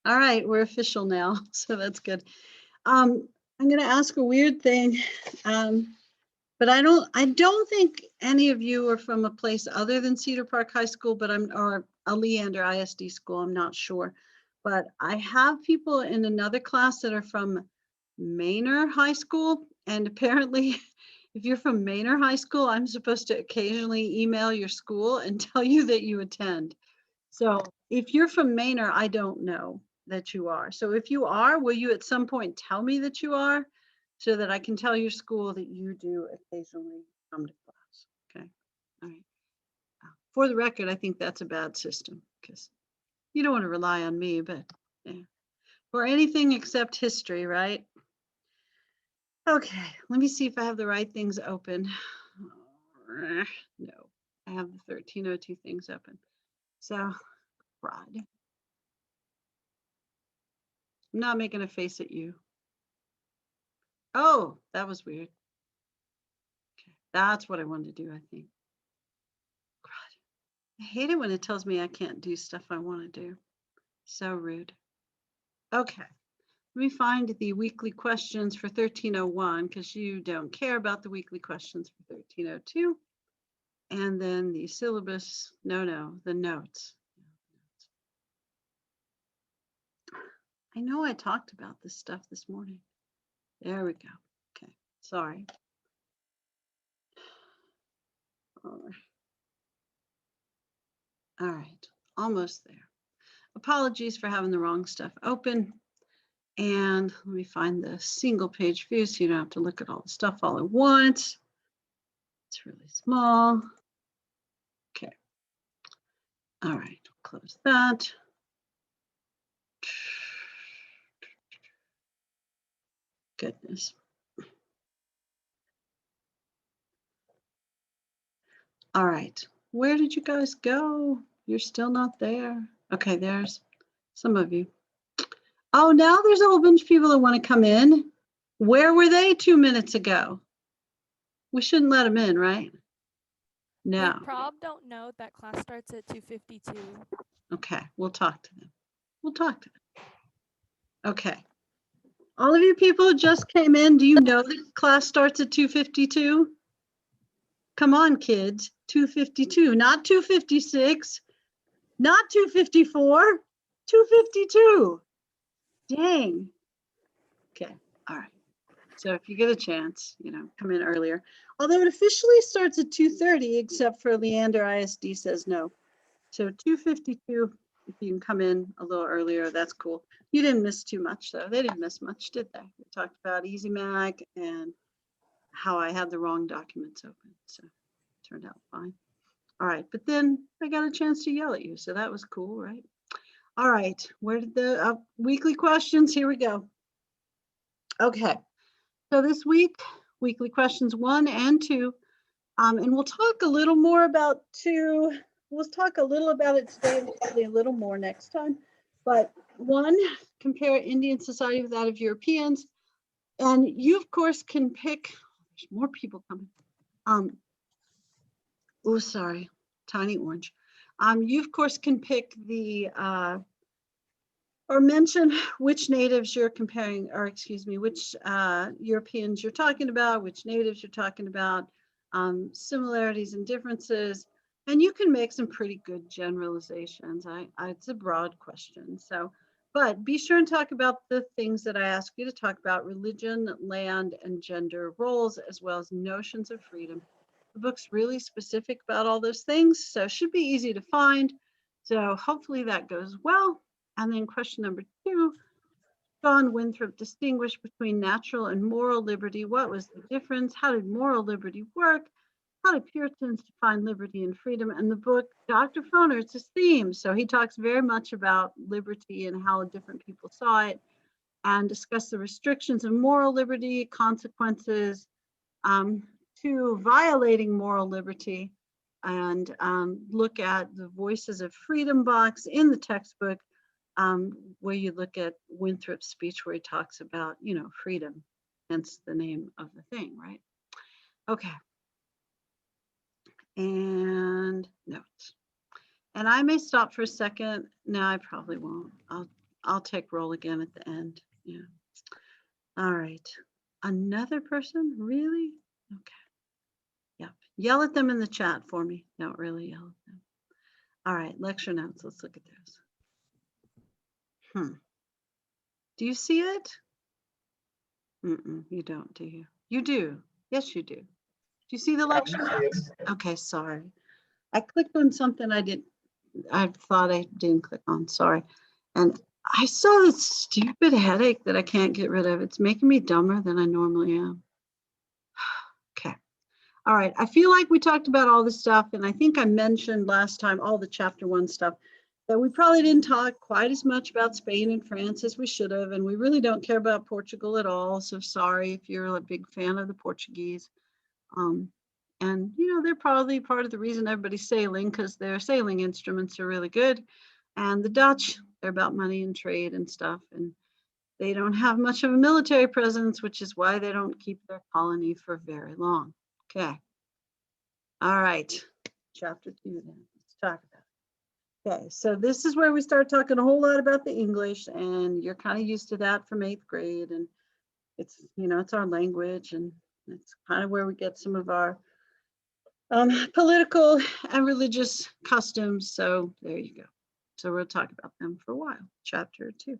All right, we're official now, so that's good. I'm going to ask a weird thing, but I don't think any of you are from a place other than Cedar Park High School, but or a Leander ISD school. I'm not sure, but I have people in another class that are from Manor High School, and apparently, if you're from Manor High School, I'm supposed to occasionally email your school and tell you that you attend. So if you're from Manor, I don't know that you are. So if you are, will you at some point tell me that you are so that I can tell your school that you do occasionally come to class? Okay. All right. For the record, I think that's a bad system because you don't want to rely on me, but yeah. For anything except history, right? Okay, let me see if I have the right things open. No, I have the 1302 things open. So, fraud. I'm not making a face at you. Oh, that was weird. Okay, that's what I wanted to do, I think. God, I hate it when it tells me I can't do stuff I want to do. So rude. Okay, let me find the weekly questions for 1301 because you don't care about the weekly questions for 1302. And then the syllabus, no, the notes. I know I talked about this stuff this morning. There we go. Okay, sorry. All right, almost there. Apologies for having the wrong stuff open. And let me find the single page view so you don't have to look at all the stuff all at once. It's really small. Okay. All right, close that. Goodness. All right, where did you guys go? You're still not there. Okay, there's some of you. Oh, now there's a whole bunch of people that want to come in. Where were they 2 minutes ago? We shouldn't let them in, right? No. They don't know that class starts at 2:52. Okay, we'll talk to them. We'll talk to them. Okay. All of you people who just came in, do you know that class starts at 2:52? Come on, kids. 2:52, not 2:56, not 2:54, 2:52. Dang. Okay, all right. So if you get a chance, come in earlier. Although it officially starts at 2:30, except for Leander ISD says no. So 2:52, if you can come in a little earlier, that's cool. You didn't miss too much, though. They didn't miss much, did they? We talked about Easy Mac and how I had the wrong documents open. So it turned out fine. All right, but then I got a chance to yell at you, so that was cool, right? All right, where did the weekly questions? Here we go. Okay, so this week, weekly questions 1 and 2, and we'll talk a little more about 2. We'll talk a little about it today and probably a little more next time. But 1, compare Indian society with that of Europeans. And you, of course, can pick, there's more people coming. Oh, sorry, tiny orange. You, of course, can pick the, or mention which natives you're comparing, or excuse me, which Europeans you're talking about, which natives you're talking about, similarities and differences. And you can make some pretty good generalizations. It's a broad question. So, but be sure and talk about the things that I ask you to talk about: religion, land, and gender roles, as well as notions of freedom. The book's really specific about all those things, so it should be easy to find. So hopefully that goes well. And then question number 2, John Winthrop distinguished between natural and moral liberty. What was the difference? How did moral liberty work? How did Puritans define liberty and freedom? And the book, Dr. Foner, it's his theme. So he talks very much about liberty and how different people saw it, and discuss the restrictions of moral liberty, consequences to violating moral liberty, and look at the Voices of Freedom box in the textbook, where you look at Winthrop's speech where he talks about, freedom, hence the name of the thing, right? Okay. And notes. And I may stop for a second. No, I probably won't. I'll take roll again at the end. Yeah. All right. Another person? Really? Okay. Yeah. Yell at them in the chat for me. Don't really yell at them. All right. Lecture notes. Let's look at those. Do you see it? You don't, do you? You do. Yes, you do. Do you see the lecture notes? Okay, sorry. I clicked on something I thought I didn't click on, sorry. And I saw this stupid headache that I can't get rid of. It's making me dumber than I normally am. Okay. All right. I feel like we talked about all this stuff, and I think I mentioned last time all the chapter 1 stuff, that we probably didn't talk quite as much about Spain and France as we should have, and we really don't care about Portugal at all. So sorry if you're a big fan of the Portuguese. And they're probably part of the reason everybody's sailing, because their sailing instruments are really good. And the Dutch, they're about money and trade and stuff, and they don't have much of a military presence, which is why they don't keep their colony for very long. Okay. All right. Chapter 2 then. Let's talk about it. Okay, so this is where we start talking a whole lot about the English, and you're kind of used to that from 8th grade, and it's, it's our language, and it's kind of where we get some of our political and religious customs. So there you go. So we'll talk about them for a while. Chapter 2.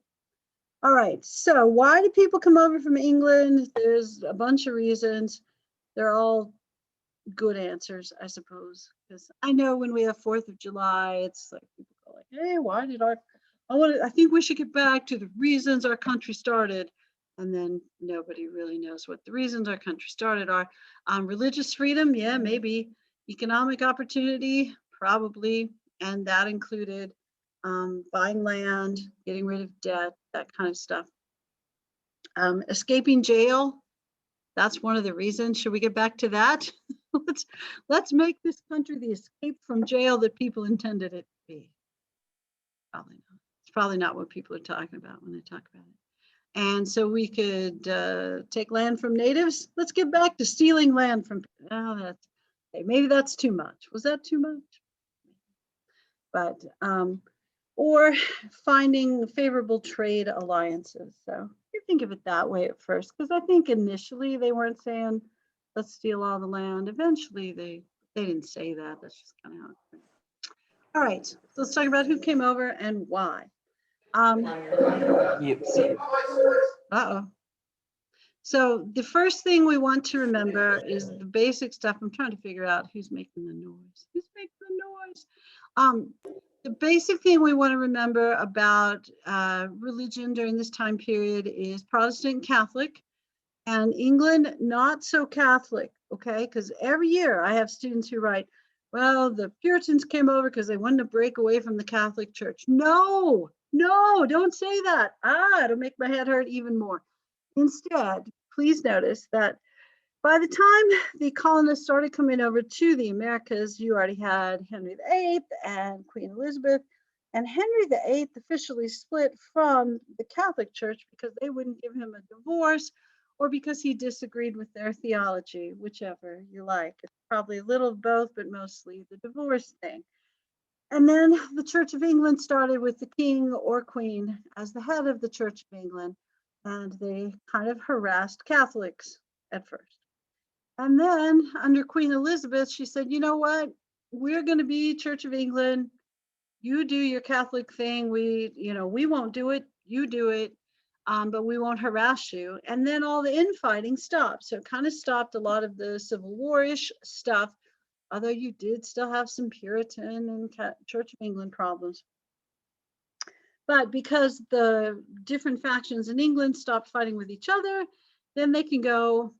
All right, so why do people come over from England? There's a bunch of reasons. They're all good answers, I suppose, because I know when we have 4th of July, it's like people go like, hey, why did I think we should get back to the reasons our country started. And then nobody really knows what the reasons our country started are. Religious freedom, yeah, maybe. Economic opportunity, probably. And that included buying land, getting rid of debt, that kind of stuff. Escaping jail, that's one of the reasons. Should we get back to that? let's make this country the escape from jail that people intended it to be. Probably not. It's probably not what people are talking about when they talk about it. And so we could take land from natives. Let's get back to stealing land from, okay, maybe that's too much. Was that too much? But, or finding favorable trade alliances. So you think of it that way at first, because I think initially they weren't saying, let's steal all the land. Eventually they didn't say that. That's just kind of how it went. All right, so let's talk about who came over and why. Uh-oh. So the first thing we want to remember is the basic stuff. I'm trying to figure out who's making the noise. Who's making the noise? The basic thing we want to remember about religion during this time period is Protestant and Catholic, and England not so Catholic, okay? Because every year I have students who write, well, the Puritans came over because they wanted to break away from the Catholic Church. No, don't say that. It'll make my head hurt even more. Instead, please notice that by the time the colonists started coming over to the Americas, you already had Henry VIII and Queen Elizabeth. And Henry VIII officially split from the Catholic Church because they wouldn't give him a divorce, or because he disagreed with their theology, whichever you like. It's probably a little of both, but mostly the divorce thing. And then the Church of England started with the king or queen as the head of the Church of England, and they kind of harassed Catholics at first. And then under Queen Elizabeth, she said, you know what? We're going to be Church of England. You do your Catholic thing. We won't do it. You do it. But we won't harass you. And then all the infighting stopped. So it kind of stopped a lot of the Civil War-ish stuff, although you did still have some Puritan and Church of England problems. But because the different factions in England stopped fighting with each other, then they can go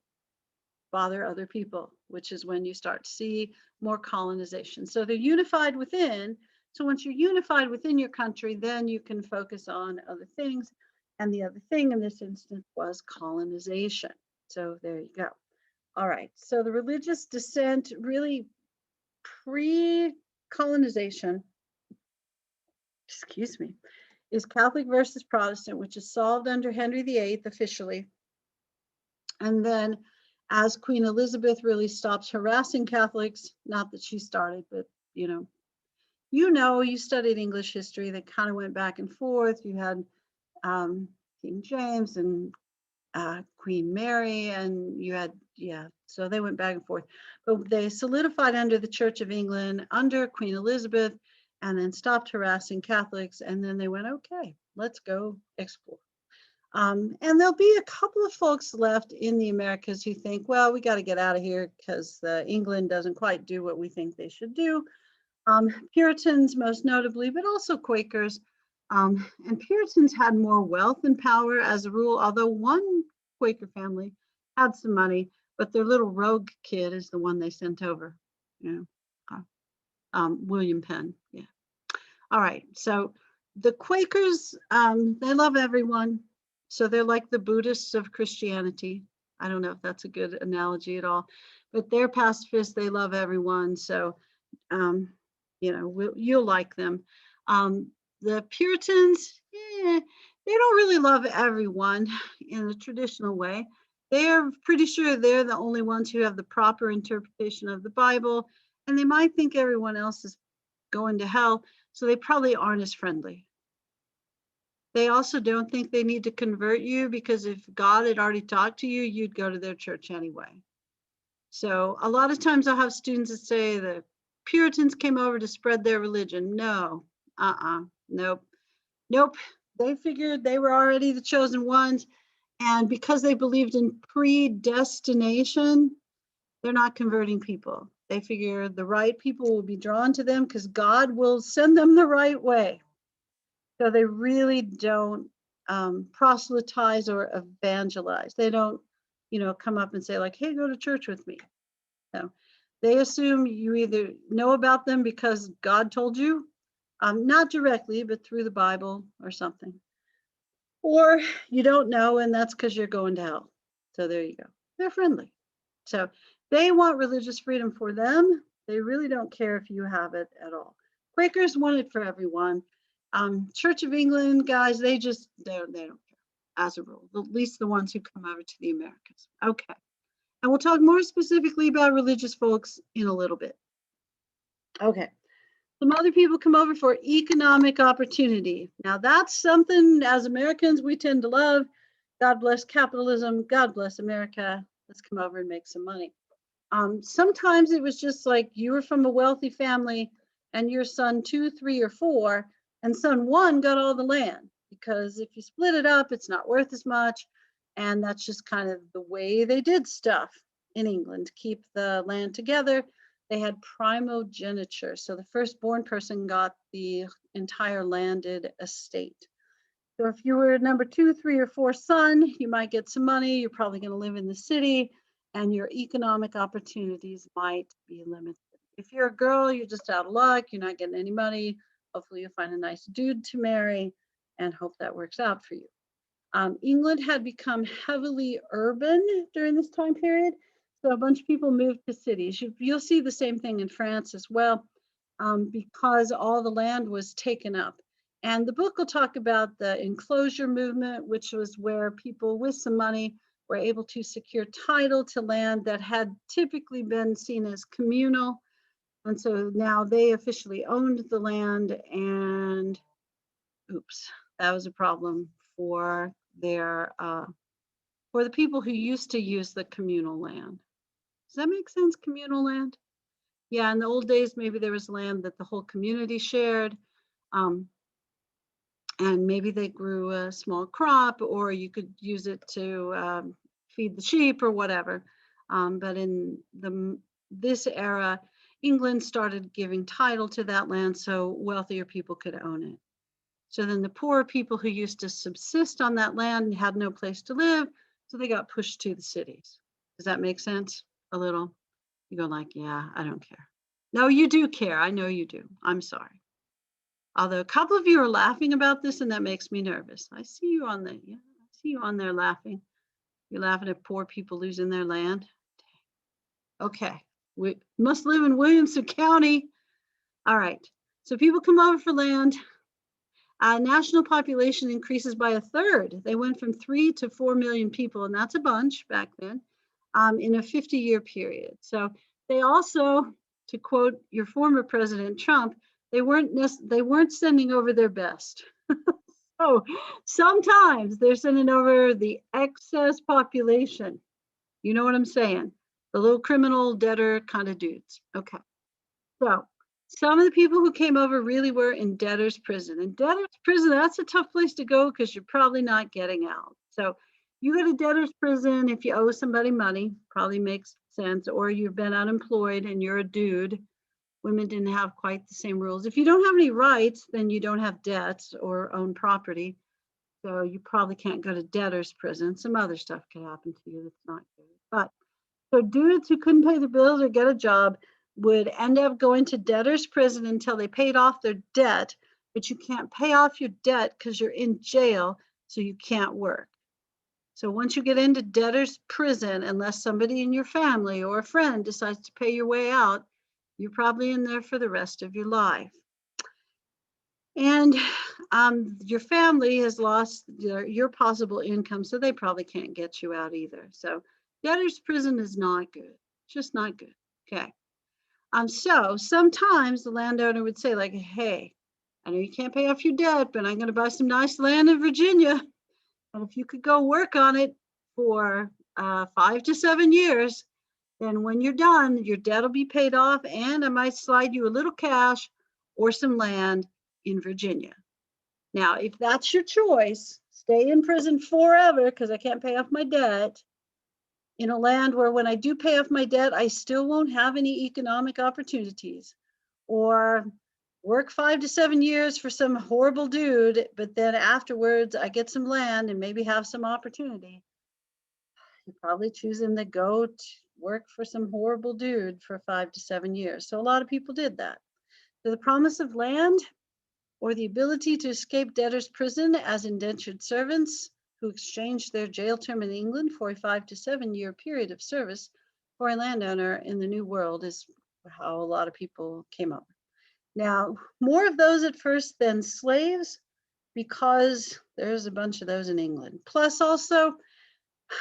bother other people, which is when you start to see more colonization. So they're unified within. So once you're unified within your country, then you can focus on other things. And the other thing in this instance was colonization. So there you go. All right, so the religious descent really pre-colonization, excuse me, is Catholic versus Protestant, which is solved under Henry VIII officially. And then as Queen Elizabeth really stops harassing Catholics, not that she started, but you studied English history, they kind of went back and forth. You had King James and Queen Mary, and you had, yeah, so they went back and forth. But they solidified under the Church of England, under Queen Elizabeth, and then stopped harassing Catholics. And then they went, okay, let's go explore. And there'll be a couple of folks left in the Americas who think, well, we got to get out of here because England doesn't quite do what we think they should do. Puritans most notably, but also Quakers. And Puritans had more wealth and power as a rule, although one Quaker family had some money, but their little rogue kid is the one they sent over. You know, William Penn. Yeah. All right. So the Quakers, they love everyone. So they're like the Buddhists of Christianity. I don't know if that's a good analogy at all, but they're pacifists. They love everyone. So, you know, you'll like them. The Puritans, they don't really love everyone in the traditional way. They're pretty sure they're the only ones who have the proper interpretation of the Bible, and they might think everyone else is going to hell, so they probably aren't as friendly. They also don't think they need to convert you, because if God had already talked to you, you'd go to their church anyway. So a lot of times I'll have students that say the Puritans came over to spread their religion. No, nope. They figured they were already the chosen ones. And because they believed in predestination, they're not converting people. They figure the right people will be drawn to them because God will send them the right way. So they really don't proselytize or evangelize. They don't, you know, come up and say like, hey, go to church with me. No, they assume you either know about them because God told you, not directly, but through the Bible or something, or you don't know, and that's because you're going to hell. So there you go. They're friendly. So they want religious freedom for them. They really don't care if you have it at all. Quakers want it for everyone. Church of England guys, they don't care as a rule, at least the ones who come over to the Americas. Okay. And we'll talk more specifically about religious folks in a little bit. Okay. Some other people come over for economic opportunity. Now that's something as Americans we tend to love. God bless capitalism. God bless America. Let's come over and make some money. Sometimes it was just like you were from a wealthy family and your son 2, 3, or 4, and son 1 got all the land, because if you split it up, it's not worth as much. And that's just kind of the way they did stuff in England to keep the land together. They had primogeniture. So the firstborn person got the entire landed estate. So if you were number 2, 3, or 4 son, you might get some money. You're probably going to live in the city, and your economic opportunities might be limited. If you're a girl, you're just out of luck. You're not getting any money. Hopefully you'll find a nice dude to marry and hope that works out for you. England had become heavily urban during this time period. So a bunch of people moved to cities. You'll see the same thing in France as well, because all the land was taken up. And the book will talk about the enclosure movement, which was where people with some money were able to secure title to land that had typically been seen as communal. And so now they officially owned the land, and oops, that was a problem for the people who used to use the communal land. Does that make sense, communal land? Yeah, in the old days, maybe there was land that the whole community shared. And maybe they grew a small crop, or you could use it to feed the sheep or whatever. But in this era, England started giving title to that land so wealthier people could own it. So then the poor people who used to subsist on that land had no place to live, so they got pushed to the cities. Does that make sense? A little? You go like, yeah, I don't care. No, you do care. I know you do. I'm sorry. Although a couple of you are laughing about this, and that makes me nervous. I see you on there laughing. You're laughing at poor people losing their land. Okay, we must live in Williamson County. All right, so people come over for land. National population increases by 1/3. They went from 3 to 4 million people, and that's a bunch back then, in a 50-year period. So they also, to quote your former President Trump, they weren't sending over their best. Oh, sometimes they're sending over the excess population. You know what I'm saying? The little criminal debtor kind of dudes. Okay. So some of the people who came over really were in debtor's prison. And debtor's prison, that's a tough place to go because you're probably not getting out. So you go to debtor's prison if you owe somebody money, probably makes sense, or you've been unemployed and you're a dude. Women didn't have quite the same rules. If you don't have any rights, then you don't have debts or own property. So you probably can't go to debtor's prison. Some other stuff could happen to you that's not good. But so dudes who couldn't pay the bills or get a job would end up going to debtor's prison until they paid off their debt, but you can't pay off your debt because you're in jail, so you can't work. So once you get into debtor's prison, unless somebody in your family or a friend decides to pay your way out, you're probably in there for the rest of your life. And your family has lost your possible income, so they probably can't get you out either. So debtor's prison is not good, just not good. Okay. So sometimes the landowner would say, like, hey, I know you can't pay off your debt, but I'm going to buy some nice land in Virginia. And if you could go work on it for 5 to 7 years, then when you're done, your debt will be paid off, and I might slide you a little cash or some land in Virginia. Now, if that's your choice, stay in prison forever because I can't pay off my debt in a land where when I do pay off my debt, I still won't have any economic opportunities, or work 5 to 7 years for some horrible dude, but then afterwards I get some land and maybe have some opportunity. You probably choosing to go to work for some horrible dude for 5 to 7 years. So a lot of people did that. So the promise of land or the ability to escape debtor's prison as indentured servants who exchanged their jail term in England for a 5 to 7 year period of service for a landowner in the New World is how a lot of people came up. Now, more of those at first than slaves, because there's a bunch of those in England. Plus also,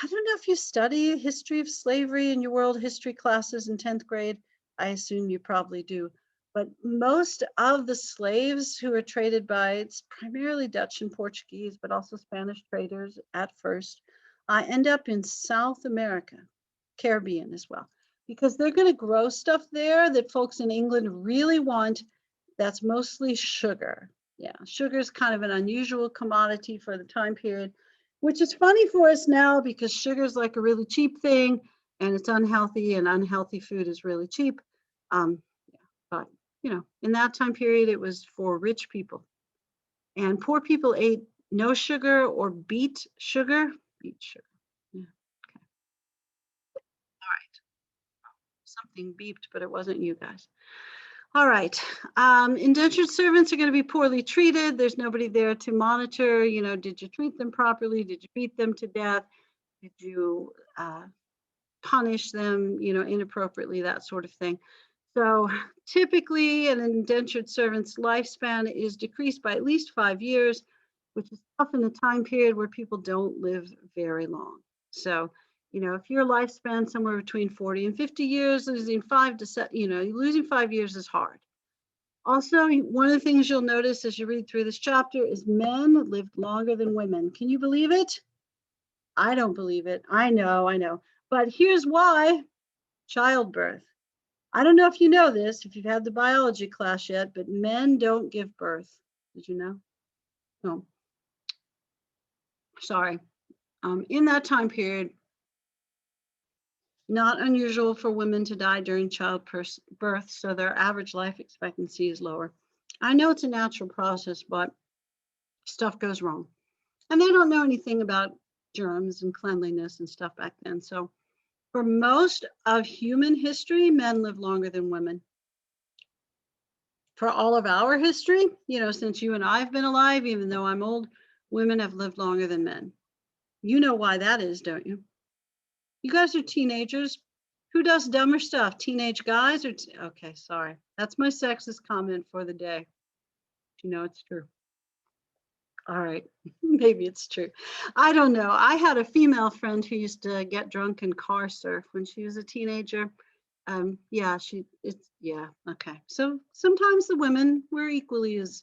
I don't know if you study history of slavery in your world history classes in 10th grade. I assume you probably do. But most of the slaves who are traded by, it's primarily Dutch and Portuguese, but also Spanish traders at first, end up in South America, Caribbean as well, because they're going to grow stuff there that folks in England really want. That's mostly sugar. Yeah, sugar is kind of an unusual commodity for the time period, which is funny for us now because sugar is like a really cheap thing and it's unhealthy, and unhealthy food is really cheap. Yeah, but in that time period, it was for rich people, and poor people ate no sugar or beet sugar. Beet sugar. Yeah. Okay. All right. Something beeped, but it wasn't you guys. All right. Indentured servants are going to be poorly treated. There's nobody there to monitor, did you treat them properly? Did you beat them to death? Did you punish them, inappropriately, that sort of thing. So typically an indentured servant's lifespan is decreased by at least 5 years, which is tough in a time period where people don't live very long. So, if your lifespan somewhere between 40 and 50 years, losing 5 years is hard. Also, one of the things you'll notice as you read through this chapter is men lived longer than women. Can you believe it? I don't believe it. I know. But here's why: childbirth. I don't know if you know this, if you've had the biology class yet, but men don't give birth. Did you know? No. Sorry. In that time period, not unusual for women to die during childbirth, so their average life expectancy is lower. I know it's a natural process, but stuff goes wrong. And they don't know anything about germs and cleanliness and stuff back then. So for most of human history, men live longer than women. For all of our history, since you and I have been alive, even though I'm old, women have lived longer than men. You know why that is, don't you? You guys are teenagers. Who does dumber stuff? Teenage guys? Okay, sorry. That's my sexist comment for the day. It's true. All right, maybe it's true. I don't know. I had a female friend who used to get drunk and car surf when she was a teenager. Yeah, okay. So sometimes the women were equally as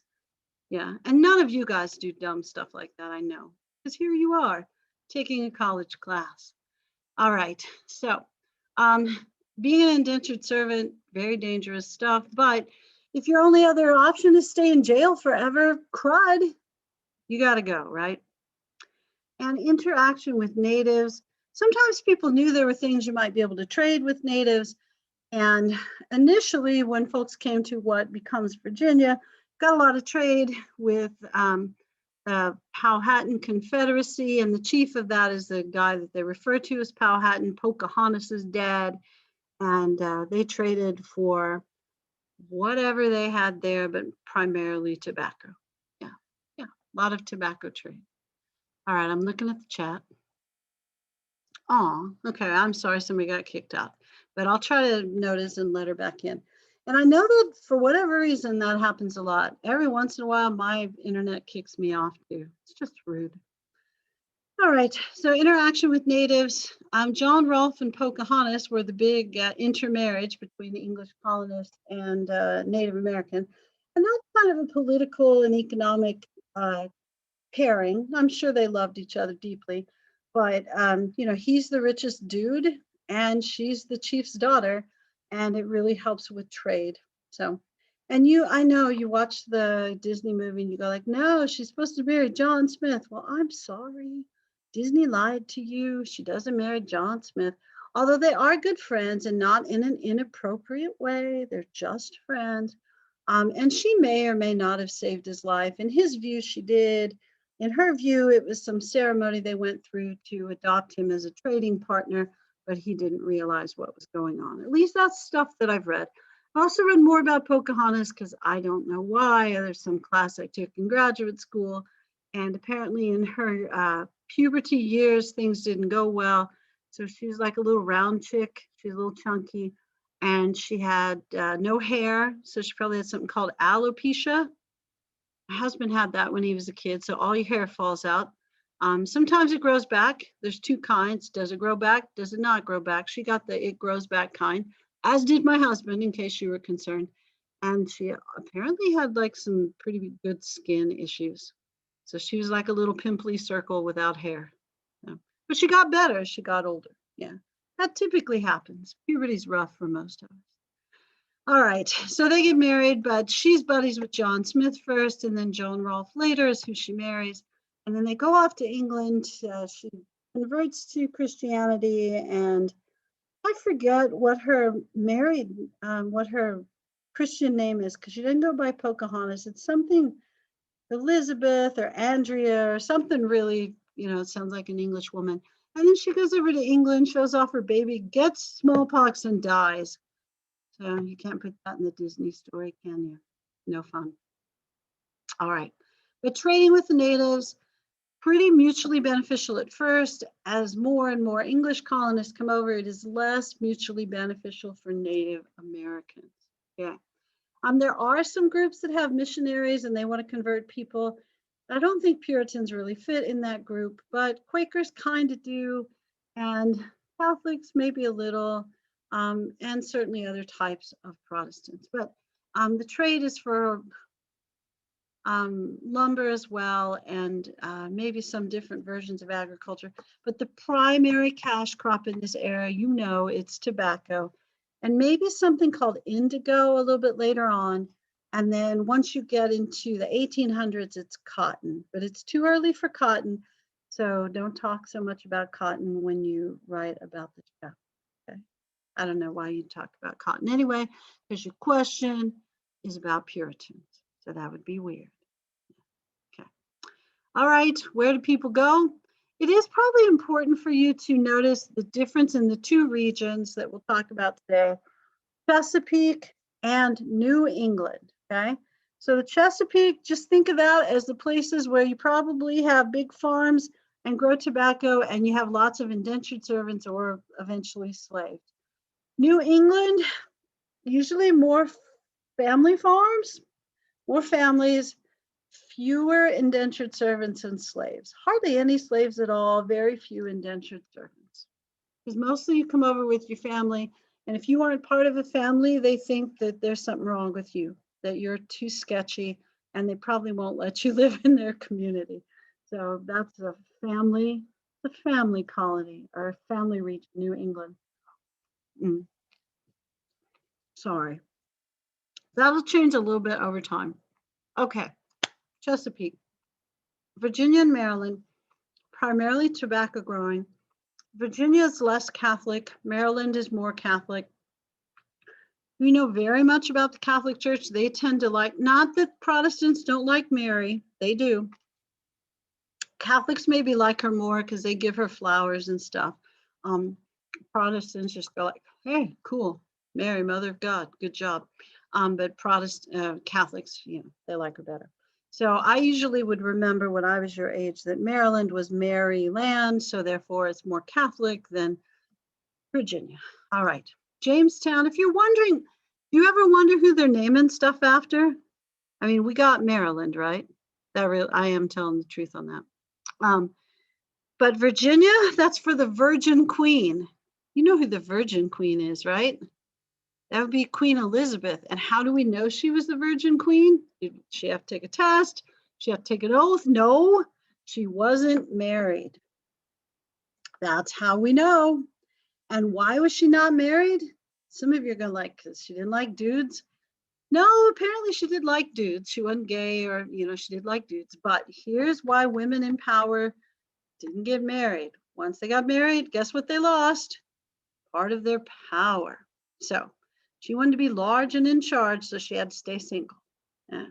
Yeah, and none of you guys do dumb stuff like that, I know, because here you are taking a college class. All right, so um, being an indentured servant, very dangerous stuff. But if your only other option is stay in jail forever, crud, you got to go, right? And interaction with natives. Sometimes people knew there were things you might be able to trade with natives. And initially, when folks came to what becomes Virginia, got a lot of trade with the Powhatan Confederacy, and the chief of that is the guy that they refer to as Powhatan, Pocahontas's dad, and they traded for whatever they had there, but primarily tobacco. Yeah, yeah, a lot of tobacco trade. All right, I'm looking at the chat. Oh, okay. I'm sorry somebody got kicked out, but I'll try to notice and let her back in. And I know that for whatever reason, that happens a lot. Every once in a while, my internet kicks me off too. It's just rude. All right, so interaction with natives. John Rolfe and Pocahontas were the big intermarriage between the English colonists and Native American. And that's kind of a political and economic pairing. I'm sure they loved each other deeply, but you know, he's the richest dude and she's the chief's daughter, and it really helps with trade. So, and I know you watch the Disney movie and you go like, no, she's supposed to marry John Smith. Well, I'm sorry, Disney lied to you. She doesn't marry John Smith. Although they are good friends and not in an inappropriate way, they're just friends. And she may or may not have saved his life. In his view, she did. In her view, it was some ceremony they went through to adopt him as a trading partner, but he didn't realize what was going on. At least that's stuff that I've read. I also read more about Pocahontas because I don't know why. There's some class I took in graduate school, and apparently in her puberty years, things didn't go well. So she was like a little round chick. She's a little chunky, and she had no hair. So she probably had something called alopecia. My husband had that when he was a kid, so all your hair falls out. Sometimes it grows back. There's two kinds. Does it grow back? Does it not grow back? She got the it grows back kind, as did my husband, in case you were concerned. And she apparently had like some pretty good skin issues. So she was like a little pimply circle without hair. Yeah. But she got better as she got older. Yeah, that typically happens. Puberty's rough for most of us. All right, so they get married, but she's buddies with John Smith first, and then Joan Rolfe later is who she marries. And then they go off to England. She converts to Christianity, and I forget what her what her Christian name is, because she didn't go by Pocahontas. It's something Elizabeth or Andrea or something really, you know, it sounds like an English woman. And then she goes over to England, shows off her baby, gets smallpox, and dies. So you can't put that in the Disney story, can you? No fun. All right. But trading with the natives, pretty mutually beneficial at first. As more and more English colonists come over, it is less mutually beneficial for Native Americans. Yeah. There are some groups that have missionaries and they want to convert people. I don't think Puritans really fit in that group, but Quakers kind of do, and Catholics maybe a little, and certainly other types of Protestants. But the trade is for lumber as well, and maybe some different versions of agriculture. But the primary cash crop in this era, you know, it's tobacco, and maybe something called indigo a little bit later on. And then once you get into the 1800s, it's cotton, but it's too early for cotton. So don't talk so much about cotton when you write about the tobacco. Okay. I don't know why you talk about cotton anyway, because your question is about Puritans. So that would be weird. Okay. All right, where do people go? It is probably important for you to notice the difference in the two regions that we'll talk about today, Chesapeake and New England, okay? So the Chesapeake, just think of that as the places where you probably have big farms and grow tobacco, and you have lots of indentured servants or eventually slaves. New England, usually more family farms, more families, fewer indentured servants and slaves. Hardly any slaves at all, very few indentured servants. Because mostly you come over with your family, and if you aren't part of a family, they think that there's something wrong with you, that you're too sketchy, and they probably won't let you live in their community. So that's the family colony or family region, New England. Mm, sorry. That'll change a little bit over time. Okay, Chesapeake. Virginia and Maryland, primarily tobacco growing. Virginia is less Catholic. Maryland is more Catholic. We know very much about the Catholic Church. They tend to like, not that Protestants don't like Mary, they do. Catholics maybe like her more because they give her flowers and stuff. Protestants just go like, hey, cool, Mary, Mother of God, good job. But Catholics, they like her better. So I usually would remember when I was your age that Maryland was Mary land, so therefore it's more Catholic than Virginia. All right, Jamestown. If you're wondering, do you ever wonder who they're naming stuff after? I mean, we got Maryland, right? I am telling the truth on that. But Virginia, that's for the Virgin Queen. You know who the Virgin Queen is, right? That would be Queen Elizabeth. And how do we know she was the Virgin Queen? Did she have to take a test? She have to take an oath? No, she wasn't married. That's how we know. And why was she not married? Some of you are going to like, because she didn't like dudes. No, apparently she did like dudes. She wasn't gay or, she did like dudes. But here's why women in power didn't get married. Once they got married, guess what they lost? Part of their power. So she wanted to be large and in charge, so she had to stay single. Yeah.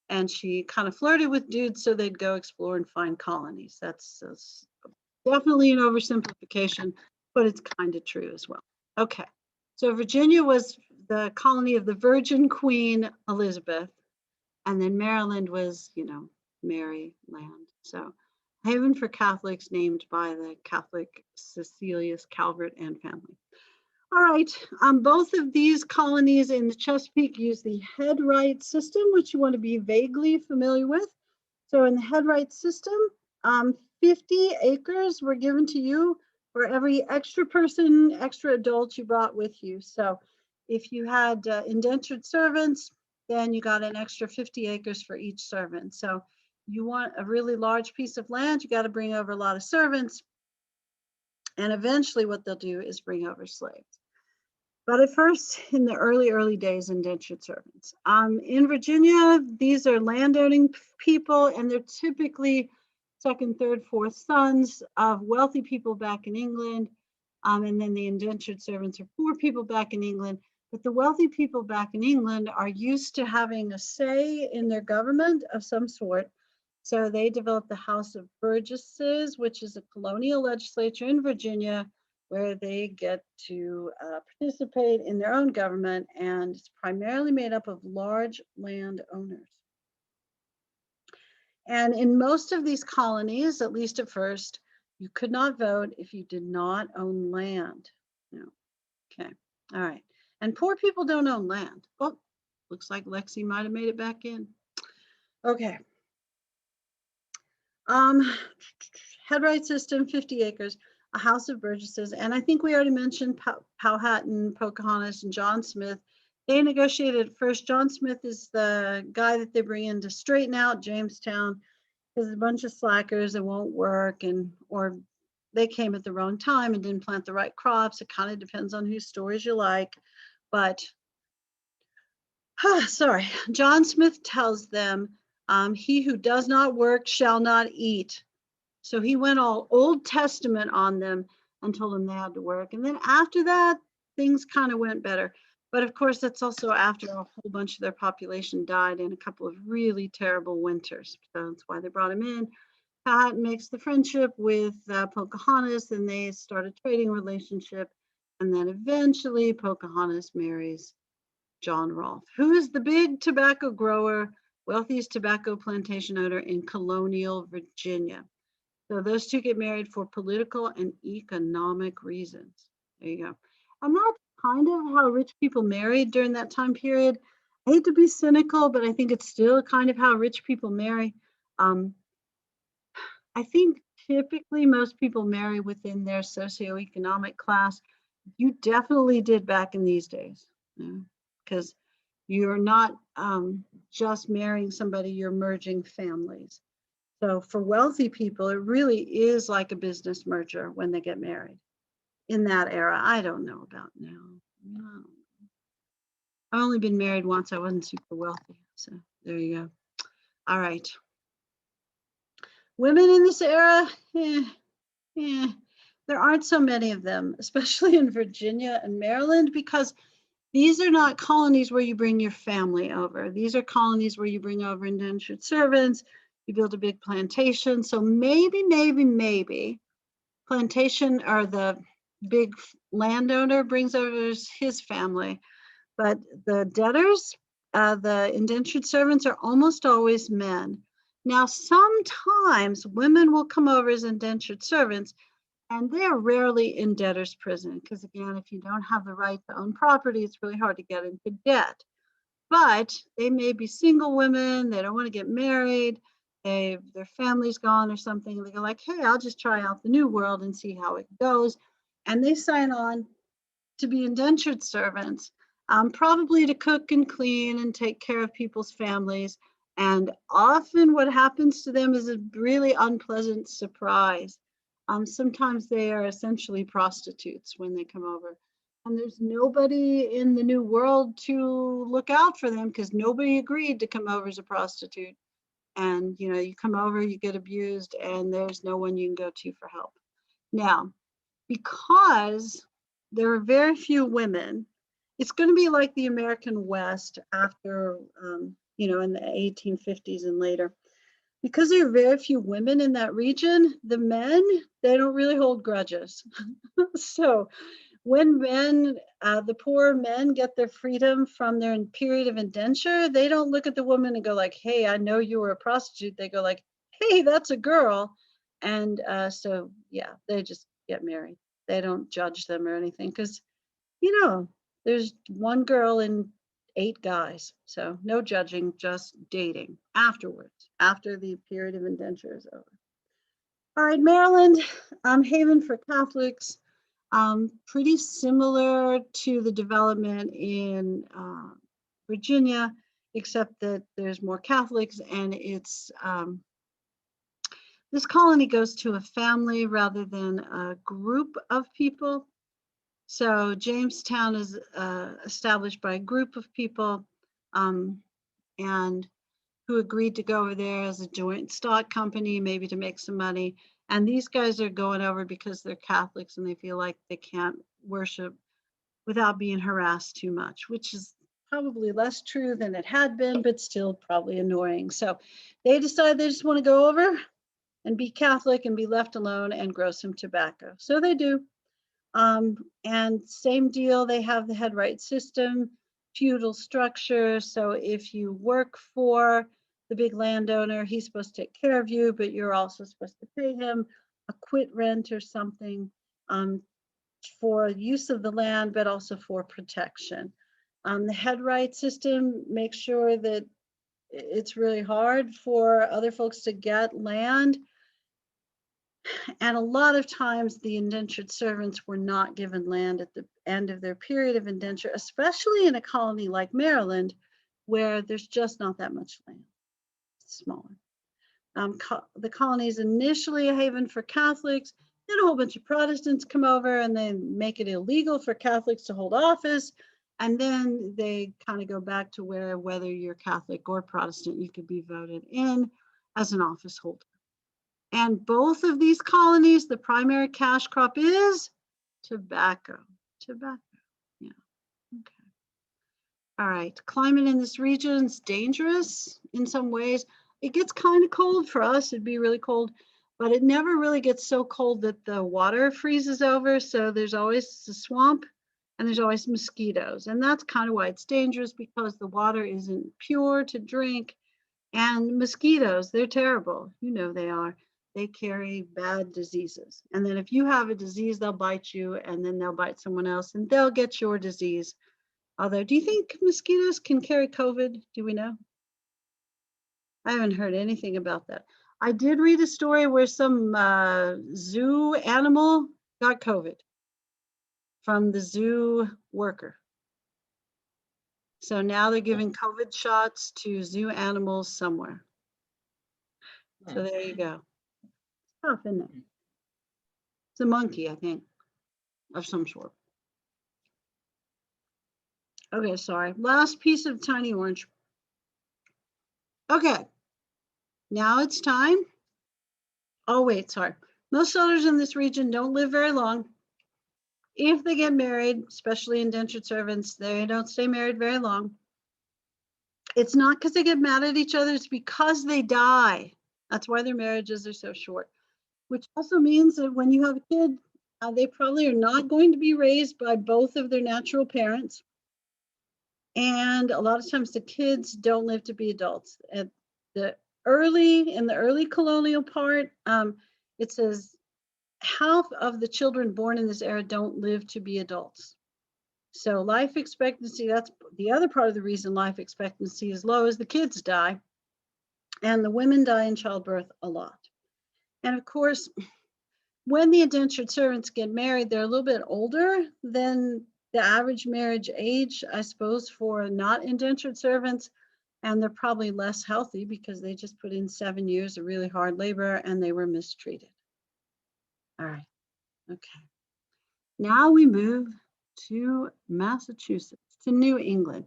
And she kind of flirted with dudes so they'd go explore and find colonies. That's definitely an oversimplification, but it's kind of true as well. Okay, so Virginia was the colony of the Virgin Queen Elizabeth, and then Maryland was, Mary land. So haven for Catholics named by the Catholic Cecilius Calvert and family. All right, both of these colonies in the Chesapeake use the headright system, which you want to be vaguely familiar with. So in the headright system, 50 acres were given to you for every extra adult you brought with you. So if you had indentured servants, then you got an extra 50 acres for each servant. So you want a really large piece of land, you got to bring over a lot of servants. And eventually what they'll do is bring over slaves. But at first, in the early days, indentured servants. In Virginia, these are landowning people, and they're typically second, third, fourth sons of wealthy people back in England. And then the indentured servants are poor people back in England. But the wealthy people back in England are used to having a say in their government of some sort. So they developed the House of Burgesses, which is a colonial legislature in Virginia where they get to participate in their own government, and it's primarily made up of large landowners. And in most of these colonies, at least at first, you could not vote if you did not own land. No. Okay, all right. And poor people don't own land. Oh, looks like Lexi might have made it back in. Okay. Headright system, 50 acres, a House of Burgesses. And I think we already mentioned Powhatan, Pocahontas, and John Smith. They negotiated first. John Smith is the guy that they bring in to straighten out Jamestown because a bunch of slackers that won't work, or they came at the wrong time and didn't plant the right crops. It kind of depends on whose stories you like. But, sorry, John Smith tells them, he who does not work shall not eat. So he went all Old Testament on them and told them they had to work. And then after that, things kind of went better. But of course, that's also after a whole bunch of their population died in a couple of really terrible winters. So that's why they brought him in. Pat makes the friendship with Pocahontas, and they start a trading relationship. And then eventually Pocahontas marries John Rolfe, who is the big tobacco grower, wealthiest tobacco plantation owner in colonial Virginia. So those two get married for political and economic reasons. There you go. And that's kind of how rich people married during that time period. I hate to be cynical, but I think it's still kind of how rich people marry. I think typically most people marry within their socioeconomic class. You definitely did back in these days, because You're not just marrying somebody, you're merging families. So for wealthy people, it really is like a business merger when they get married in that era. I don't know about now. No. I've only been married once. I wasn't super wealthy. So there you go. All right. Women in this era, there aren't so many of them, especially in Virginia and Maryland, because these are not colonies where you bring your family over. These are colonies where you bring over indentured servants, you build a big plantation. So maybe plantation or the big landowner brings over his family. But the debtors, the indentured servants are almost always men. Now, sometimes women will come over as indentured servants, and they're rarely in debtor's prison because, again, if you don't have the right to own property, it's really hard to get into debt. But they may be single women, they don't want to get married, their family's gone or something. They go like, hey, I'll just try out the new world and see how it goes. And they sign on to be indentured servants, probably to cook and clean and take care of people's families. And often what happens to them is a really unpleasant surprise. Sometimes they are essentially prostitutes when they come over. And there's nobody in the new world to look out for them because nobody agreed to come over as a prostitute. And you come over, you get abused, and there's no one you can go to for help. Now, because there are very few women, it's going to be like the American West after, in the 1850s and later. Because there are very few women in that region, the men, they don't really hold grudges. So when the poor men get their freedom from their period of indenture, they don't look at the woman and go like, hey, I know you were a prostitute. They go like, hey, that's a girl. And so, yeah, they just get married. They don't judge them or anything because, there's one girl and 8 guys. So no judging, just dating afterwards, after the period of indenture is over. All right, Maryland, haven for Catholics, pretty similar to the development in Virginia, except that there's more Catholics and it's this colony goes to a family rather than a group of people. So Jamestown is established by a group of people and who agreed to go over there as a joint stock company, maybe to make some money. And these guys are going over because they're Catholics and they feel like they can't worship without being harassed too much, which is probably less true than it had been, but still probably annoying. So they decide they just want to go over and be Catholic and be left alone and grow some tobacco. So they do. And same deal, they have the head right system, feudal structure. So if you work for the big landowner, he's supposed to take care of you, but you're also supposed to pay him a quit rent or something for use of the land, but also for protection. The head right system makes sure that it's really hard for other folks to get land. And a lot of times the indentured servants were not given land at the end of their period of indenture, especially in a colony like Maryland, where there's just not that much land. It's smaller. The colony is initially a haven for Catholics. Then a whole bunch of Protestants come over and they make it illegal for Catholics to hold office. And then they kind of go back to where, whether you're Catholic or Protestant, you could be voted in as an office holder. And both of these colonies, the primary cash crop is tobacco. Tobacco, yeah, okay. All right, climate in this region is dangerous in some ways. It gets kind of cold for us, it'd be really cold, but it never really gets so cold that the water freezes over. So there's always a swamp and there's always mosquitoes. And that's kind of why it's dangerous, because the water isn't pure to drink. And mosquitoes, they're terrible. They are. They carry bad diseases. And then if you have a disease, they'll bite you and then they'll bite someone else and they'll get your disease. Although, do you think mosquitoes can carry COVID? Do we know? I haven't heard anything about that. I did read a story where some zoo animal got COVID from the zoo worker. So now they're giving COVID shots to zoo animals somewhere. So there you go. Tough, isn't it? It's a monkey, I think, of some sort. Okay, sorry. Last piece of Tiny Orange. Okay, now it's time. Oh, wait, sorry. Most settlers in this region don't live very long. If they get married, especially indentured servants, they don't stay married very long. It's not because they get mad at each other, it's because they die. That's why their marriages are so short, which also means that when you have a kid, they probably are not going to be raised by both of their natural parents. And a lot of times the kids don't live to be adults. In the early colonial part, it says half of the children born in this era don't live to be adults. So life expectancy, that's the other part of the reason life expectancy is low, is the kids die and the women die in childbirth a lot. And of course, when the indentured servants get married, they're a little bit older than the average marriage age, I suppose, for not indentured servants. And they're probably less healthy because they just put in 7 years of really hard labor and they were mistreated. All right, okay. Now we move to Massachusetts, to New England.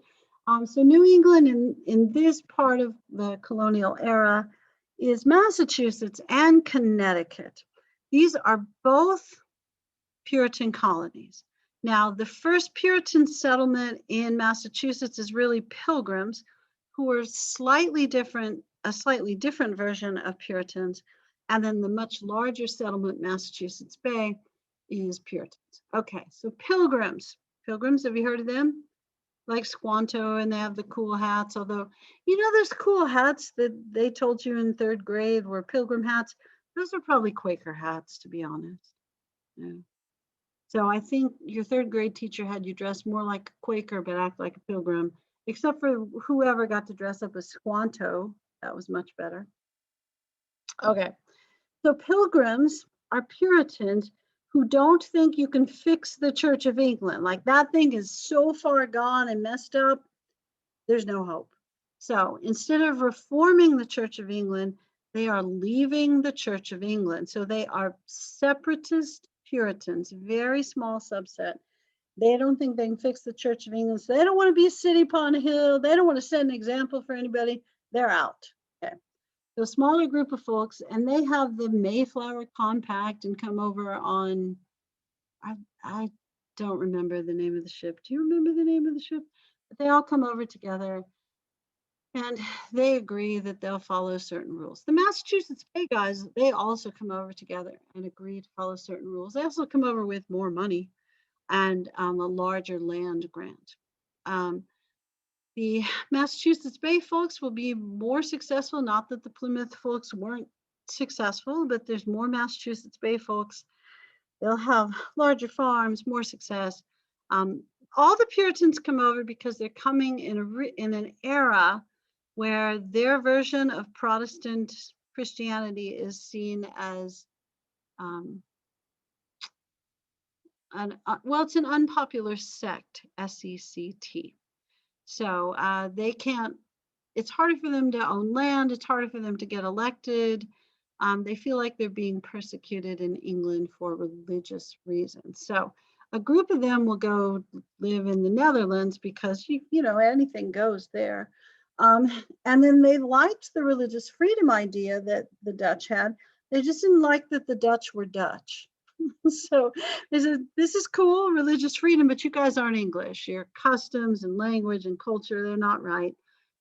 So New England in this part of the colonial era is Massachusetts and Connecticut. These are both Puritan colonies. Now, the first Puritan settlement in Massachusetts is really Pilgrims, who were slightly different, a slightly different version of Puritans. And then the much larger settlement, Massachusetts Bay, is Puritans. Okay, so Pilgrims. Pilgrims, have you heard of them? Like Squanto, and they have the cool hats. Although, you know, those cool hats that they told you in 3rd grade were Pilgrim hats. Those are probably Quaker hats, to be honest. Yeah. So I think your 3rd grade teacher had you dress more like a Quaker, but act like a Pilgrim, except for whoever got to dress up as Squanto. That was much better. Okay, so Pilgrims are Puritans who don't think you can fix the Church of England. Like, that thing is so far gone and messed up, there's no hope. So instead of reforming the Church of England, they are leaving the Church of England. So they are separatist Puritans, very small subset. They don't think they can fix the Church of England. So they don't want to be a city upon a hill. They don't want to set an example for anybody. They're out. Okay. So a smaller group of folks, and they have the Mayflower Compact and come over on, I don't remember the name of the ship. Do you remember the name of the ship? But they all come over together and they agree that they'll follow certain rules. The Massachusetts Bay guys, they also come over together and agree to follow certain rules. They also come over with more money and a larger land grant. The Massachusetts Bay folks will be more successful, not that the Plymouth folks weren't successful, but there's more Massachusetts Bay folks. They'll have larger farms, more success. All the Puritans come over because they're coming in an era where their version of Protestant Christianity is seen as, well, it's an unpopular sect, S-E-C-T. So they can't, it's harder for them to own land, it's harder for them to get elected. They feel like they're being persecuted in England for religious reasons. So a group of them will go live in the Netherlands because, you know, anything goes there. And then they liked the religious freedom idea that the Dutch had. They just didn't like that the Dutch were Dutch. So they said, this is cool, religious freedom, but you guys aren't English. Your customs and language and culture, they're not right.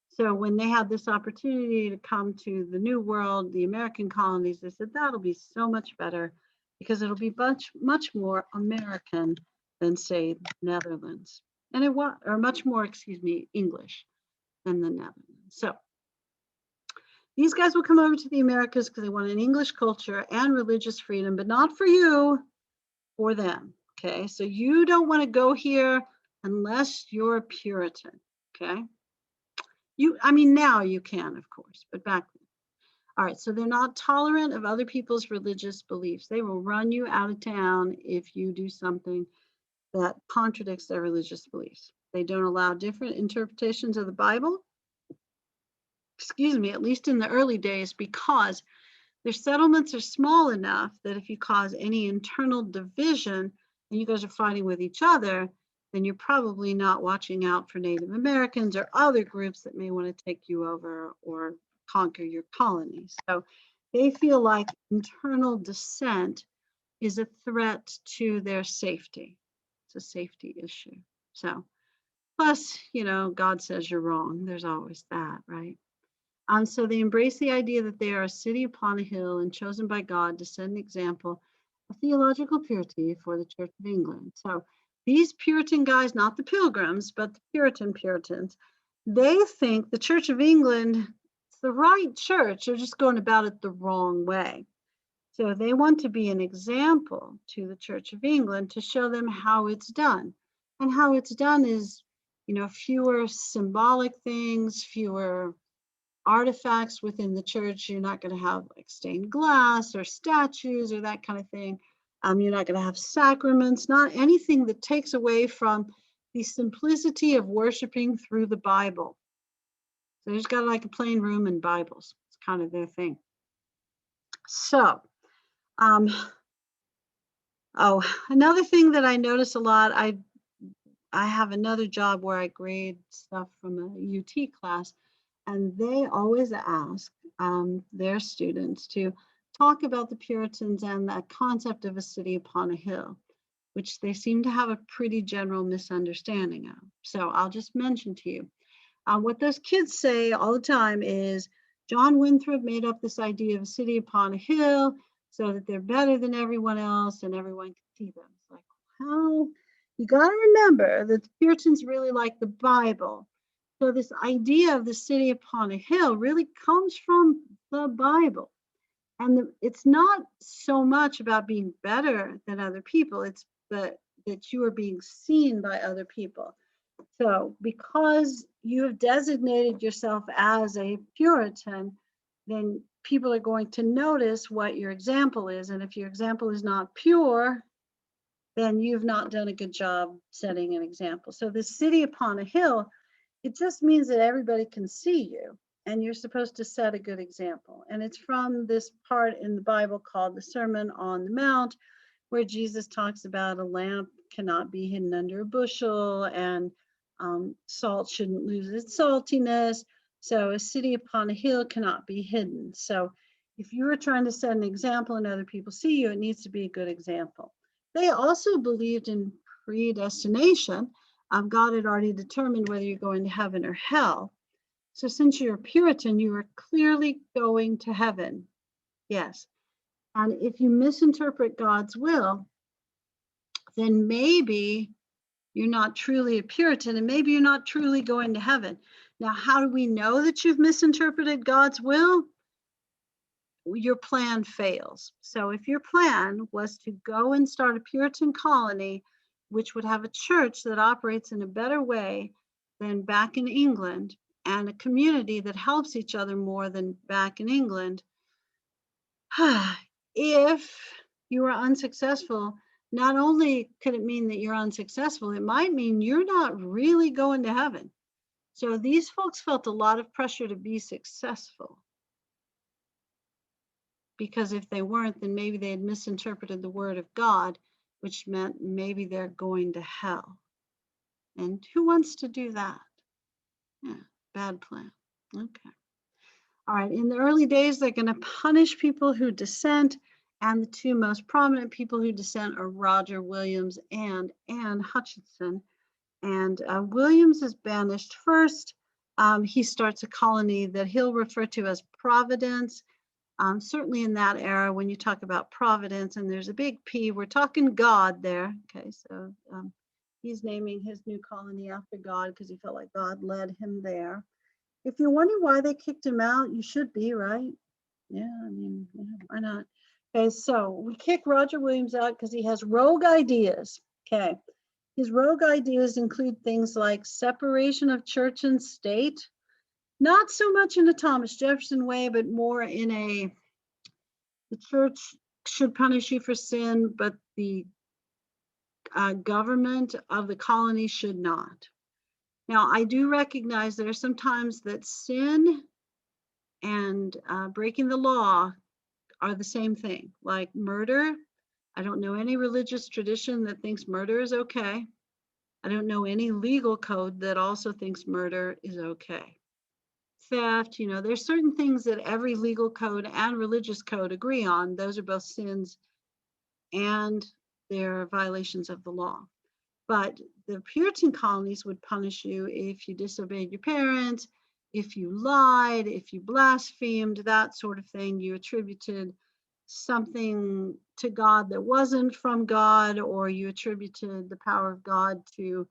So when they had this opportunity to come to the New World, the American colonies, they said, that'll be so much better because it'll be much more American than, say, Netherlands. And it was, or much more, excuse me, English than the Netherlands. So these guys will come over to the Americas because they want an English culture and religious freedom, but not for you, for them. Okay, so you don't want to go here unless you're a Puritan. Okay, I mean, now you can, of course, but back then. All right, so they're not tolerant of other people's religious beliefs. They will run you out of town if you do something that contradicts their religious beliefs. They don't allow different interpretations of the Bible, at least in the early days, because their settlements are small enough that if you cause any internal division and you guys are fighting with each other, then you're probably not watching out for Native Americans or other groups that may want to take you over or conquer your colonies. So they feel like internal dissent is a threat to their safety. It's a safety issue. So, plus, God says you're wrong. There's always that, right? So they embrace the idea that they are a city upon a hill and chosen by God to set an example of theological purity for the Church of England. So these Puritan guys, not the Pilgrims, but the Puritans, they think the Church of England is the right church. They're just going about it the wrong way. So they want to be an example to the Church of England to show them how it's done. And how it's done is, fewer symbolic things, fewer artifacts within the church. You're not going to have like stained glass or statues or that kind of thing. You're not going to have sacraments, not anything that takes away from the simplicity of worshiping through the Bible. So they just got like a plain room and Bibles. It's kind of their thing. So, another thing that I notice a lot, I have another job where I grade stuff from a UT class, and they always ask their students to talk about the Puritans and that concept of a city upon a hill, which they seem to have a pretty general misunderstanding of. So I'll just mention to you. What those kids say all the time is John Winthrop made up this idea of a city upon a hill so that they're better than everyone else and everyone can see them. It's like, well, you got to remember that the Puritans really like the Bible. So this idea of the city upon a hill really comes from the Bible. And it's not so much about being better than other people, it's that you are being seen by other people. So because you have designated yourself as a Puritan, then people are going to notice what your example is. And if your example is not pure, then you've not done a good job setting an example. So the city upon a hill, it just means that everybody can see you and you're supposed to set a good example. And it's from this part in the Bible called the Sermon on the Mount, where Jesus talks about a lamp cannot be hidden under a bushel and salt shouldn't lose its saltiness. So a city upon a hill cannot be hidden. So if you are trying to set an example and other people see you, it needs to be a good example. They also believed in predestination. God had already determined whether you're going to heaven or hell. So since you're a Puritan, you are clearly going to heaven. Yes. And if you misinterpret God's will, then maybe you're not truly a Puritan and maybe you're not truly going to heaven. Now, how do we know that you've misinterpreted God's will? Your plan fails. So if your plan was to go and start a Puritan colony, which would have a church that operates in a better way than back in England and a community that helps each other more than back in England, if you are unsuccessful, not only could it mean that you're unsuccessful, it might mean you're not really going to heaven. So these folks felt a lot of pressure to be successful. Because if they weren't, then maybe they had misinterpreted the word of God, which meant maybe they're going to hell. And who wants to do that? Yeah, bad plan. Okay. All right, in the early days, they're going to punish people who dissent, and the two most prominent people who dissent are Roger Williams and Anne Hutchinson. And Williams is banished first. He starts a colony that he'll refer to as Providence. Certainly in that era, when you talk about Providence, and there's a big P, we're talking God there. Okay, so he's naming his new colony after God because he felt like God led him there. If you're wondering why they kicked him out, you should be, right? Yeah, I mean, yeah, why not? Okay, so we kick Roger Williams out because he has rogue ideas. Okay, his rogue ideas include things like separation of church and state, not so much in a Thomas Jefferson way, but more in the church should punish you for sin, but the government of the colony should not. Now, I do recognize there are some times that sin and breaking the law are the same thing, like murder. I don't know any religious tradition that thinks murder is okay. I don't know any legal code that also thinks murder is okay. Theft, there's certain things that every legal code and religious code agree on. Those are both sins and they're violations of the law. But the Puritan colonies would punish you if you disobeyed your parents, if you lied, if you blasphemed, that sort of thing. You attributed something to God that wasn't from God, or you attributed the power of God to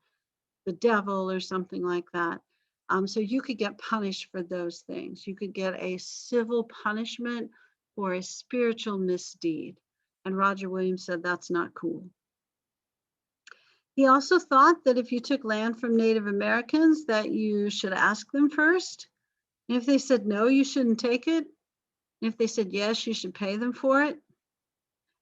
the devil or something like that. So you could get punished for those things. You could get a civil punishment for a spiritual misdeed. And Roger Williams said that's not cool. He also thought that if you took land from Native Americans, that you should ask them first. And if they said no, you shouldn't take it. And if they said yes, you should pay them for it.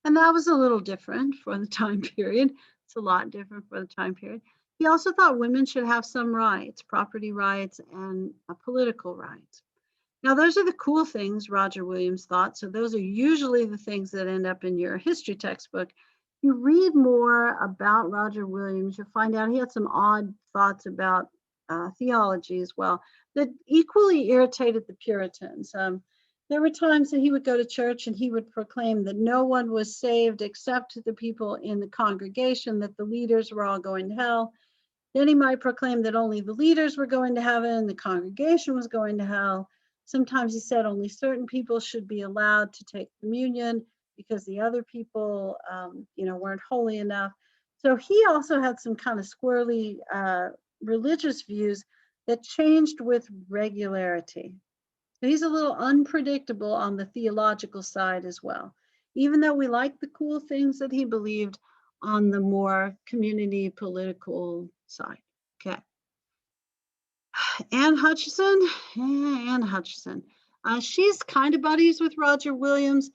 And that was a little different for the time period. It's a lot different for the time period. He also thought women should have some rights, property rights and political rights. Now, those are the cool things Roger Williams thought. So those are usually the things that end up in your history textbook. You read more about Roger Williams, you'll find out he had some odd thoughts about theology as well that equally irritated the Puritans. There were times that he would go to church and he would proclaim that no one was saved except the people in the congregation, that the leaders were all going to hell. Then he might proclaim that only the leaders were going to heaven and the congregation was going to hell. Sometimes he said only certain people should be allowed to take communion because the other people, weren't holy enough. So he also had some kind of squirrely religious views that changed with regularity. So he's a little unpredictable on the theological side as well, even though we like the cool things that he believed on the more community political side. Okay. Anne Hutchinson. She's kind of buddies with Roger Williams.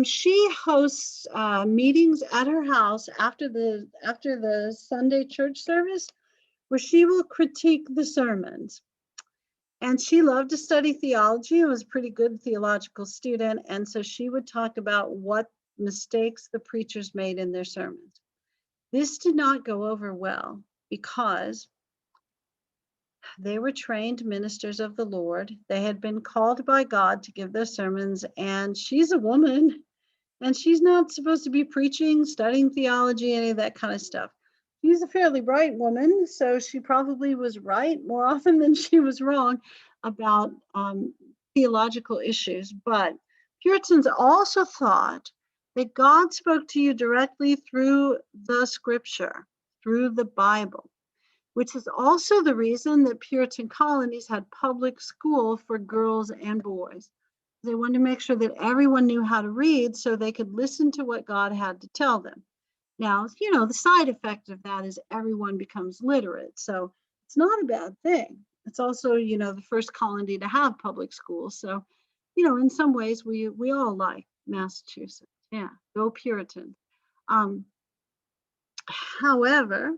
She hosts meetings at her house after the Sunday church service, where she will critique the sermons. And she loved to study theology and was a pretty good theological student. And so she would talk about what mistakes the preachers made in their sermons. This did not go over well because they were trained ministers of the Lord. They had been called by God to give their sermons, and she's a woman, and she's not supposed to be preaching, studying theology, any of that kind of stuff. She's a fairly bright woman, so she probably was right more often than she was wrong about theological issues. But Puritans also thought that God spoke to you directly through the scripture, through the Bible, which is also the reason that Puritan colonies had public school for girls and boys. They wanted to make sure that everyone knew how to read so they could listen to what God had to tell them. Now, the side effect of that is everyone becomes literate. So it's not a bad thing. It's also, the first colony to have public schools. So, in some ways we all like Massachusetts. Yeah, go Puritans. However,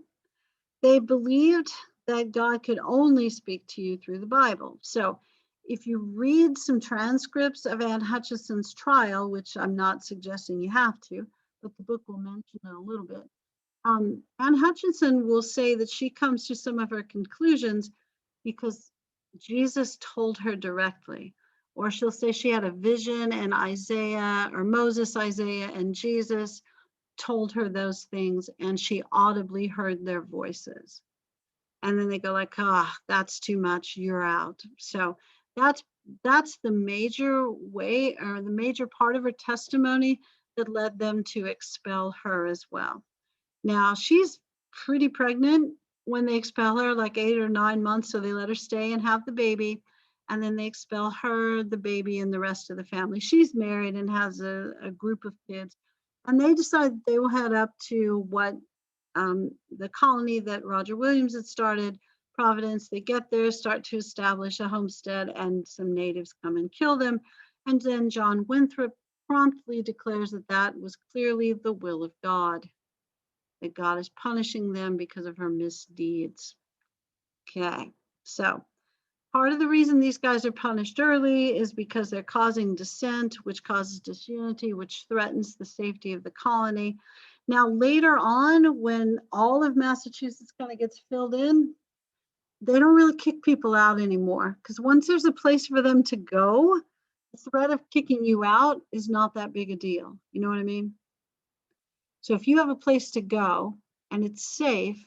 they believed that God could only speak to you through the Bible. So if you read some transcripts of Anne Hutchinson's trial, which I'm not suggesting you have to, but the book will mention it a little bit. Anne Hutchinson will say that she comes to some of her conclusions because Jesus told her directly. Or she'll say she had a vision and Isaiah, or Moses, Isaiah, and Jesus told her those things, and she audibly heard their voices. And then they go like, that's too much, you're out. So that's the major way, or the major part of her testimony that led them to expel her as well. Now she's pretty pregnant when they expel her, like 8 or 9 months, so they let her stay and have the baby, and then they expel her, the baby, and the rest of the family. She's married and has a group of kids, and they decide they will head up to what the colony that Roger Williams had started, Providence. They get there, start to establish a homestead, and some natives come and kill them. And then John Winthrop promptly declares that that was clearly the will of God, that God is punishing them because of her misdeeds. Okay, so part of the reason these guys are punished early is because they're causing dissent, which causes disunity, which threatens the safety of the colony. Now, later on, when all of Massachusetts kind of gets filled in, they don't really kick people out anymore, because once there's a place for them to go, the threat of kicking you out is not that big a deal. You know what I mean? So if you have a place to go and it's safe,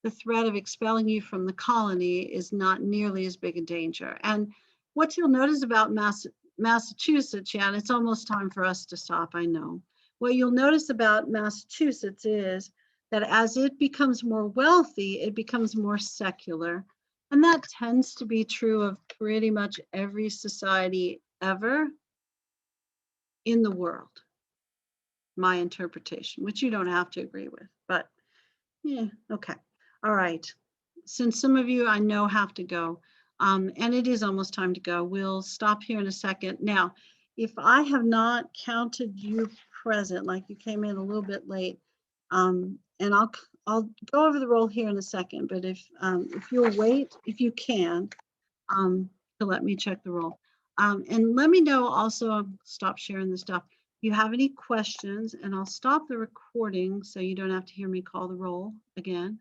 the threat of expelling you from the colony is not nearly as big a danger. And what you'll notice about Massachusetts, yeah, and it's almost time for us to stop, I know. What you'll notice about Massachusetts is that as it becomes more wealthy, it becomes more secular. And that tends to be true of pretty much every society ever in the world. My interpretation, which you don't have to agree with, but yeah, okay. All right. Since some of you I know have to go, and it is almost time to go, we'll stop here in a second. Now, if I have not counted you present, like you came in a little bit late, and I'll go over the roll here in a second, but if you'll wait, if you can, to let me check the roll. And let me know also, I'll stop sharing the stuff. If you have any questions, and I'll stop the recording so you don't have to hear me call the roll again.